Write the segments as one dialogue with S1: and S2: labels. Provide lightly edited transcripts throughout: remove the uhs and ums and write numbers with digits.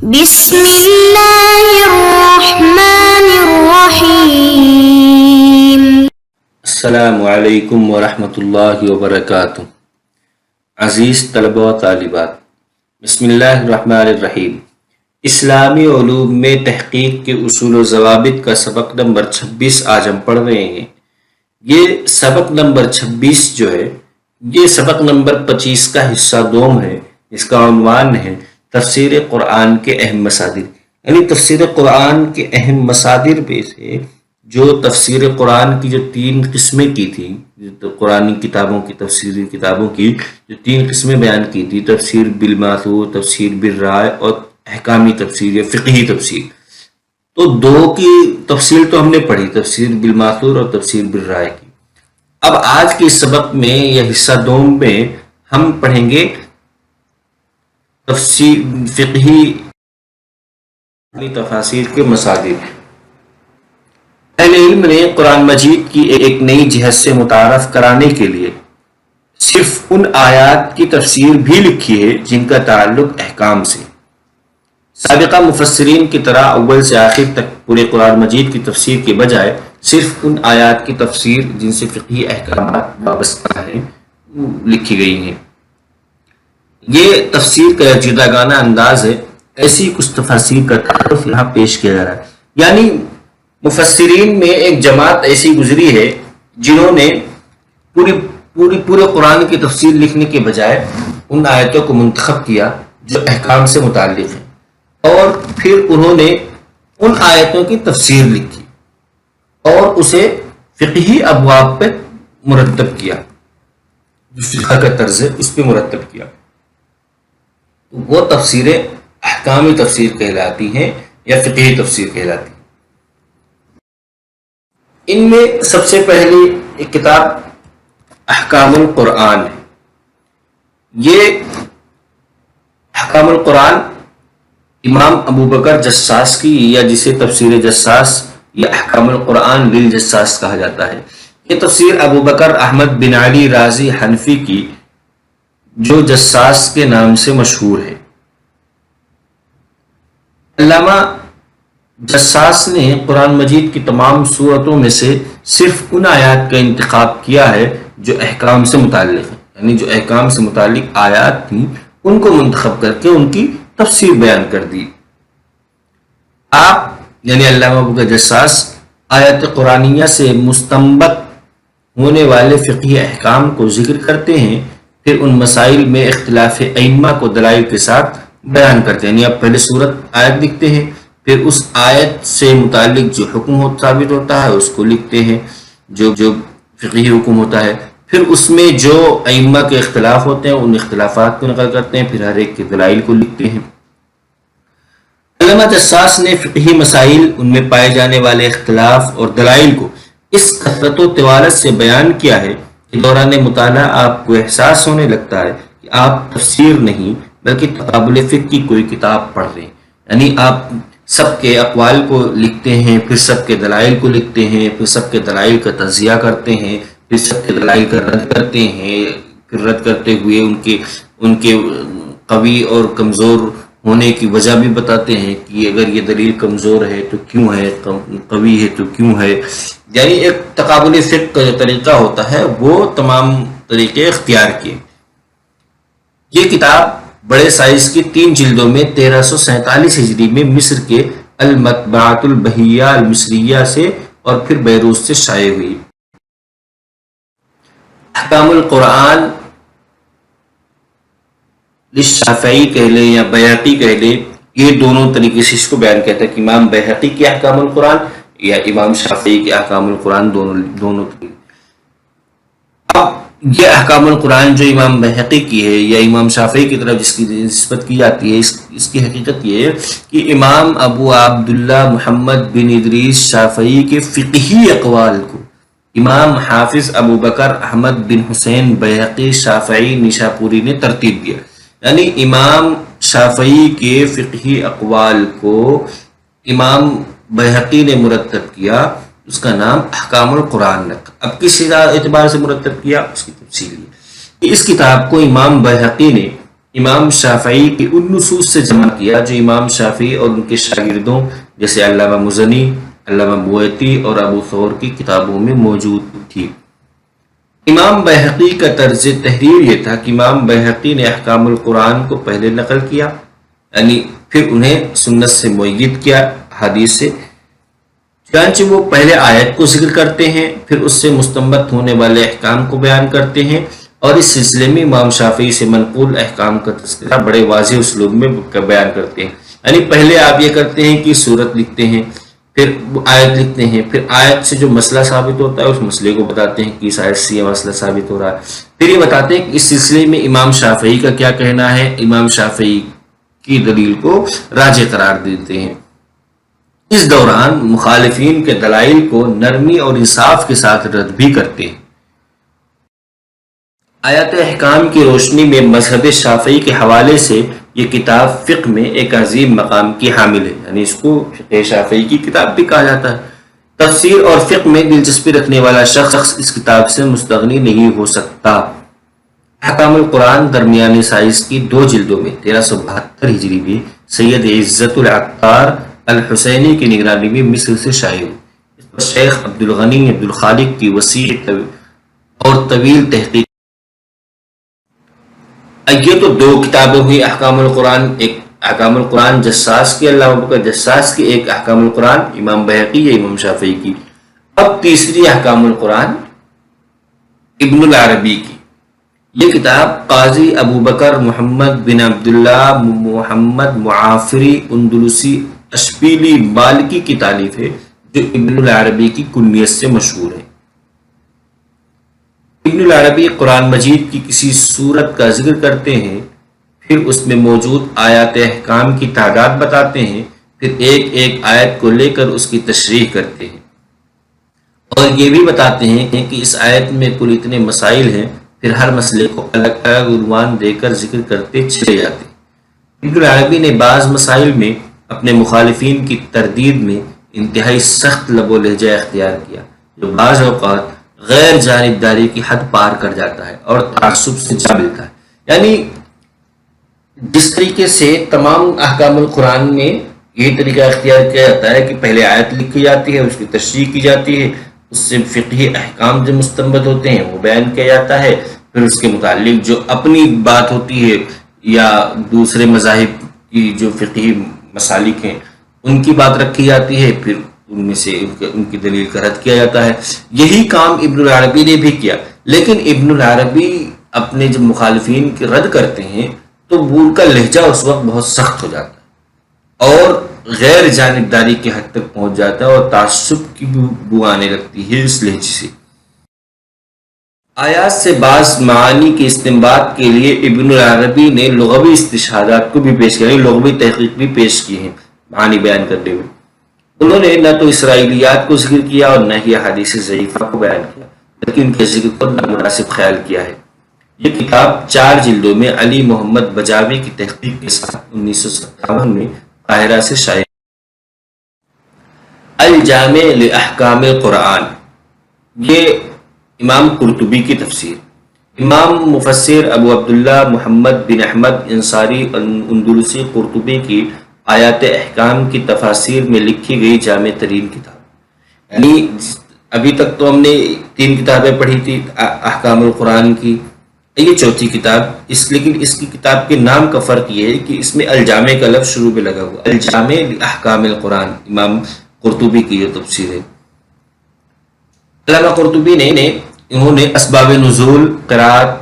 S1: بسم اللہ الرحمن الرحیم۔
S2: السلام علیکم ورحمۃ اللہ وبرکاتہ۔ عزیز طلبہ و طالبات، بسم اللہ الرحمن الرحیم۔ اسلامی علوم میں تحقیق کے اصول و ضوابط کا سبق نمبر 26 آج ہم پڑھ رہے ہیں۔ یہ سبق نمبر 26 جو ہے یہ سبق نمبر 25 کا حصہ دوم ہے۔ اس کا عنوان ہے تفسیر قرآن کے اہم مصادر، یعنی تفسیر قرآن کے اہم مصادر میں سے جو تفسیر قرآن کی جو 3 قسمیں کی تھیں، قرآن کتابوں کی تفسیری کتابوں کی جو 3 قسمیں بیان کی تھی، تفسیر بالماثور، تفسیر بالرائے اور احکامی تفسیر یا فقہی تفسیر، تو 2 کی تفسیر تو ہم نے پڑھی، تفسیر بالماثور اور تفسیر بالرائے کی۔ اب آج کے سبق میں یا حصہ دوم میں ہم پڑھیں گے تفسیر فقہی تفاسیر کے مصادر۔ اہل علم نے قرآن مجید کی ایک نئی جہت سے متعارف کرانے کے لیے صرف ان آیات کی تفسیر بھی لکھی ہے جن کا تعلق احکام سے۔ سابقہ مفسرین کی طرح اول سے آخر تک پورے قرآن مجید کی تفسیر کے بجائے صرف ان آیات کی تفسیر جن سے فقہی احکامات وابستہ ہیں لکھی گئی ہیں۔ یہ تفسیر کا جداگانہ انداز ہے، ایسی کچھ تفاسیر کا تعارف یہاں پیش کیا جا رہا ہے۔ یعنی مفسرین میں ایک جماعت ایسی گزری ہے جنہوں نے پورے قرآن کی تفسیر لکھنے کے بجائے ان آیتوں کو منتخب کیا جو احکام سے متعلق ہیں، اور پھر انہوں نے ان آیتوں کی تفسیر لکھی اور اسے فقہی ابواب پہ مرتب کیا، جو فقہ کا طرز ہے اس پہ مرتب کیا۔ وہ تفسیریں احکامی تفسیر کہلاتی ہیں یا فقہی تفسیر کہلاتی ہیں۔ ان میں سب سے پہلی ایک کتاب احکام القرآن ہے۔ یہ احکام القرآن امام ابو بکر جساس کی، یا جسے تفسیر جساس یا احکام القرآن للجساس کہا جاتا ہے، یہ تفسیر ابو بکر احمد بن علی رازی حنفی کی جو جساس کے نام سے مشہور ہے۔ علامہ جساس نے قرآن مجید کی تمام سورتوں میں سے صرف ان آیات کا انتخاب کیا ہے جو احکام سے متعلق ہیں، یعنی جو احکام سے متعلق آیات تھیں ان کو منتخب کر کے ان کی تفسیر بیان کر دی۔ آپ یعنی علامہ ابو بکر جساس آیات قرآنیہ سے مستنبط ہونے والے فقہی احکام کو ذکر کرتے ہیں، پھر ان مسائل میں اختلاف ائمہ کو دلائل کے ساتھ بیان کرتے ہیں۔ یعنی آپ پہلے سورت آیت لکھتے ہیں، پھر اس آیت سے متعلق جو حکم ثابت ہوتا ہے اس کو لکھتے ہیں، جو فقہی حکم ہوتا ہے، پھر اس میں جو ائمہ کے اختلاف ہوتے ہیں ان اختلافات کو نقل کرتے ہیں، پھر ہر ایک کے دلائل کو لکھتے ہیں۔ علامہ جساس نے فقہی مسائل، ان میں پائے جانے والے اختلاف اور دلائل کو اس کثرت و طوالت سے بیان کیا ہے کہ دوران مطالعہ آپ کو احساس ہونے لگتا ہے کہ آپ تفسیر نہیں بلکہ تقابل فقہ کی کوئی کتاب پڑھ رہے ہیں۔ یعنی آپ سب کے اقوال کو لکھتے ہیں، پھر سب کے دلائل کو لکھتے ہیں، پھر سب کے دلائل کا تجزیہ کرتے ہیں، پھر سب کے دلائل کا رد کرتے ہیں، پھر رد کرتے ہوئے ان کے قوی اور کمزور ہونے کی وجہ بھی بتاتے ہیں کہ اگر یہ دلیل کمزور ہے تو کیوں ہے، قوی ہے تو کیوں ہے۔ یعنی ایک تقابل فقہ کا جو طریقہ ہوتا ہے وہ تمام طریقے اختیار کیے۔ یہ کتاب بڑے سائز کی 3 جلدوں میں 1347 ہجری میں مصر کے المطبعۃ البہیہ المصریہ سے اور پھر بیروت سے شائع ہوئی۔ احکام القرآن للشافعی کہہ لیں یا بیہقی کہہ لیں، یہ دونوں طریقے سے اس کو بیان کہتا ہے کہ امام بیہقی کے احکام القرآن یا امام شافعی کے احکام القرآن دونوں طریقے۔ اب یہ احکام القرآن جو امام بیہقی کی ہے یا امام شافعی کی طرف جس کی نسبت کی جاتی ہے، اس کی حقیقت یہ ہے کہ امام ابو عبداللہ محمد بن ادریس شافعی کے فقہی اقوال کو امام حافظ ابو بکر احمد بن حسین بیہقی شافعی نیشاپوری نے ترتیب دیا۔ یعنی امام شافعی کے فقہی اقوال کو امام بیہقی نے مرتب کیا، اس کا نام احکام القرآن رکھا۔ اب کس اعتبار سے مرتب کیا اس کی تفصیل ہے۔ اس کتاب کو امام بیہقی نے امام شافعی کی ان نصوص سے جمع کیا جو امام شافعی اور ان کے شاگردوں جیسے علامہ مزنی، علامہ بویتی اور ابو ثور کی کتابوں میں موجود تھی۔ امام بیہقی کا طرز تحریر یہ تھا کہ امام بیہقی نے احکام القرآن کو پہلے نقل کیا، یعنی پھر انہیں سنت سے مؤید کیا، حدیث سے۔ چنانچہ وہ پہلے آیت کو ذکر کرتے ہیں، پھر اس سے مستنبط ہونے والے احکام کو بیان کرتے ہیں، اور اس سلسلے میں امام شافعی سے منقول احکام کا تذکرہ بڑے واضح اسلوب میں بیان کرتے ہیں۔ یعنی پہلے آپ یہ کرتے ہیں کہ سورت لکھتے ہیں، پھر آیت لکھتے ہیں، پھر آیت سے جو مسئلہ ثابت ہوتا ہے اس مسئلے کو بتاتے ہیں کہ اس آیت سے یہ مسئلہ ثابت ہو رہا ہے، پھر یہ بتاتے ہیں کہ اس سلسلے میں امام شافعی کا کیا کہنا ہے، امام شافعی کی دلیل کو راجح قرار دیتے ہیں۔ اس دوران مخالفین کے دلائل کو نرمی اور انصاف کے ساتھ رد بھی کرتے ہیں۔ آیات احکام کی روشنی میں مذہب شافعی کے حوالے سے یہ کتاب فقہ میں ایک عظیم مقام کی حامل ہے، یعنی اس کو فقہ شافعی کی کتاب بھی کہا جاتا ہے۔ تفسیر اور فقہ میں دلچسپی رکھنے والا شخص اس کتاب سے مستغنی نہیں ہو سکتا۔ احکام القرآن درمیانے سائز کی 2 جلدوں میں 1372 ہجری میں سید عزت العطار الحسینی کی نگرانی میں مصر سے شائع ہوئی۔ اس پر شیخ عبدالغنی عبدالخالق کی وسیع اور طویل تحقیق۔ یہ تو 2 کتابیں ہوئی احکام القرآن، ایک احکام القرآن جساس کی، علامہ بکر جساس کی، ایک احکام القرآن امام بیہقی یا امام شافعی کی۔ اب تیسری احکام القرآن ابن العربی کی۔ یہ کتاب قاضی ابو بکر محمد بن عبداللہ محمد معافری اندلسی اشبیلی مالکی کی تالیف ہے، جو ابن العربی کی کنیت سے مشہور ہے۔ ابن العربی قرآن مجید کی کسی سورت کا ذکر کرتے ہیں، پھر اس میں موجود آیات احکام کی تعداد بتاتے ہیں، پھر ایک ایک آیت کو لے کر اس کی تشریح کرتے ہیں، اور یہ بھی بتاتے ہیں کہ اس آیت میں کل اتنے مسائل ہیں، پھر ہر مسئلے کو الگ الگ عنوان دے کر ذکر کرتے چلے جاتے ہیں۔ ابن العربی نے بعض مسائل میں اپنے مخالفین کی تردید میں انتہائی سخت لب و لہجہ اختیار کیا، جو بعض اوقات غیر جانبداری کی حد پار کر جاتا ہے اور تعصب سے جا ملتا ہے۔ یعنی جس طریقے سے تمام احکام القرآن میں یہ طریقہ اختیار کیا جاتا ہے کہ پہلے آیت لکھی جاتی ہے، اس کی تشریح کی جاتی ہے، اس سے فقہی احکام جو مستنبط ہوتے ہیں وہ بیان کیا جاتا ہے، پھر اس کے متعلق جو اپنی بات ہوتی ہے یا دوسرے مذاہب کی جو فقہی مسالک ہیں ان کی بات رکھی جاتی ہے، پھر ان میں سے ان کی دلیل کا رد کیا جاتا ہے۔ یہی کام ابن العربی نے بھی کیا، لیکن ابن العربی اپنے جب مخالفین کے رد کرتے ہیں تو ان کا لہجہ اس وقت بہت سخت ہو جاتا ہے اور غیر جانبداری کی حد تک پہنچ جاتا ہے، اور تعصب کی بو آنے لگتی ہے اس لہجے سے۔ آیات سے بعض معانی کے استنباط کے لیے ابن العربی نے لغوی استشہادات کو بھی پیش کیا، لغوی تحقیق بھی پیش کی ہے معانی بیان کرتے ہوئے۔ انہوں نے نہ تو اسرائیلیات کو ذکر کیا اور نہ ہی حدیث ضعیفہ کو بیان کیا، بلکہ ان کے ذکر کو نامناسب خیال کیا ہے۔ یہ کتاب 4 جلدوں میں علی محمد بجاوی کی تحقیق کے ساتھ 1957 میں قاہرہ سے شائع۔ الجامع لاحکام القرآن، یہ امام قرطبی کی تفسیر۔ امام مفسر ابو عبداللہ محمد بن احمد انصاری اندلسی قرطبی کی آیات احکام کی تفاسیر میں لکھی گئی جامع ترین کتاب۔ یعنی ابھی تک تو ہم نے 3 کتابیں پڑھی تھی احکام القرآن کی، یہ 4تھی کتاب، لیکن اس کی کتاب کے نام کا فرق یہ ہے کہ اس میں الجامع کا لفظ شروع میں لگا ہوا، الجامع لاحکام القرآن امام قرطبی کی یہ تفسیر ہے۔ علامہ قرطبی انہوں نے اسباب نزول، قرات،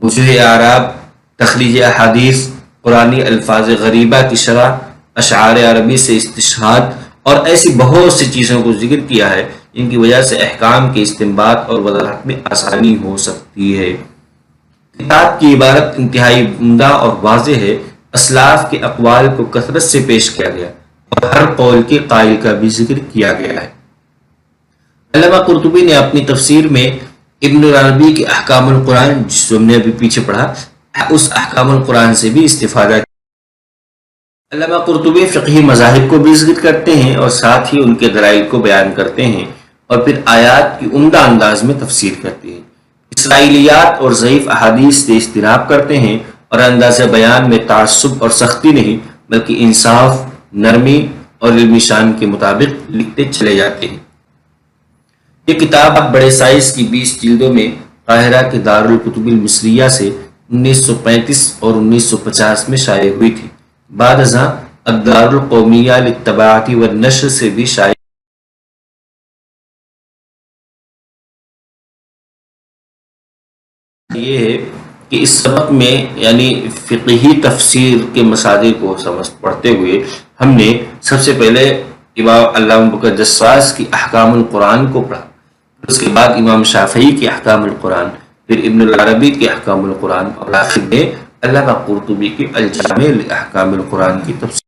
S2: وجوہ اعراب، تخریج احادیث، قرآنی الفاظ غریبہ کی شرح، اشعار عربی سے استشہاد اور ایسی بہت سی چیزوں کو ذکر کیا ہے جن کی وجہ سے احکام کے استنباط اور وضاحت میں آسانی ہو سکتی ہے۔ کتاب کی عبارت انتہائی عمدہ اور واضح ہے، اسلاف کے اقوال کو کثرت سے پیش کیا گیا اور ہر قول کے قائل کا بھی ذکر کیا گیا ہے۔ علامہ قرطبی نے اپنی تفسیر میں ابن العربی کے احکام القرآن، جس کو ہم نے ابھی پیچھے پڑھا، اس احکام القرآن سے بھی استفادہ کیا۔ علامہ قرطبی فقہی مذاہب کو بھی ذکر کرتے ہیں اور ساتھ ہی ان کے دلائل کو بیان کرتے ہیں، اور پھر آیات کی عمدہ انداز میں تفسیر کرتے ہیں، اسرائیلیات اور ضعیف احادیث سے اجتناب کرتے ہیں اور انداز بیان میں تعصب اور سختی نہیں بلکہ انصاف، نرمی اور علمی شان کے مطابق لکھتے چلے جاتے ہیں۔ یہ کتاب بڑے سائز کی 20 جلدوں میں قاہرہ کے دارالکتب المصریہ سے 1935 اور 1950 میں شائع ہوئی تھی۔ بعد ازاں الدار القومیہ للطباعت والنشر سے بھی شائع یہ ہے کہ اس سبق میں یعنی فقہی تفسیر کے مصادر کو پڑھتے ہوئے ہم نے سب سے پہلے امام علامہ بکر جساس کی احکام القرآن کو پڑھا، اس کے بعد امام شافعی کی احکام القرآن، پھر ابن العربی کی احکام القرآن، اور آخر میں علامہ قرطبی کی الجامع لاحکام القرآن کی تفسیر۔